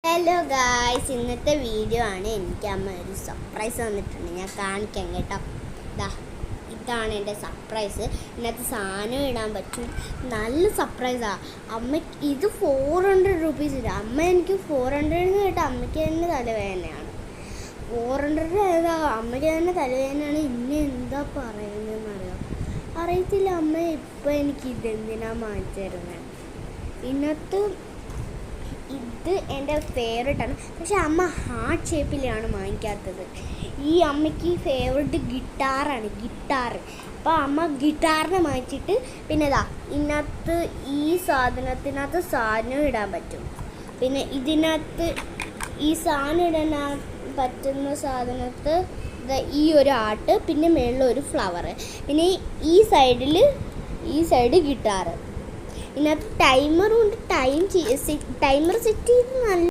Hello guys, ഇന്നത്തെ video ആണ്. എനിക്ക് അമ്മ ഒരു സർപ്രൈസ് തന്നിട്ടുണ്ട്. ഞാൻ കാണിക്കാം കേട്ടോ. ഇതാണ് എൻ്റെ സർപ്രൈസ്. ഇതിനകത്ത് സാധനം ഇടാൻ പറ്റും. നല്ല സർപ്രൈസാണ്. അമ്മയ്ക്ക് ഇത് 400 rupees ഇല്ല. അമ്മ എനിക്ക് 400 കേട്ടോ. അമ്മയ്ക്ക് തന്നെ തലവേദനയാണ്. 400 ഏതാ, അമ്മയ്ക്ക് തന്നെ തലവേദനയാണ്. ഇനി എന്താ പറയുന്നതെന്ന് അറിയത്തില്ല. അമ്മ ഇപ്പം എനിക്ക് ഇതെന്തിനാ മാറ്റി തരുന്നത്. ഇതിനകത്ത് ഇത് എൻ്റെ ഫേവറേറ്റാണ്. പക്ഷെ അമ്മ ഹാർട്ട് ഷേപ്പിലാണ് വാങ്ങിക്കാത്തത്. ഈ അമ്മയ്ക്ക് ഫേവറേറ്റ് ഗിറ്റാറാണ്. അപ്പോൾ അമ്മ ഗിറ്റാറിനെ മാറ്റിയിട്ട് പിന്നെ ഇതിനകത്ത് ഈ സാധനത്തിനകത്ത് സാധനം ഇടാൻ പറ്റും. പിന്നെ ഇതിനകത്ത് ഈ സാധനം ഇടാൻ പറ്റുന്ന സാധനത്ത് ഈ ഒരു ആർട്ട്, പിന്നെ മേളിൽ ഒരു ഫ്ലവർ, പിന്നെ ഈ സൈഡ് ഗിറ്റാറ്. ഇതിനകത്ത് ടൈമറും ഉണ്ട്. ടൈമർ സെറ്റ് ചെയ്ത് നല്ല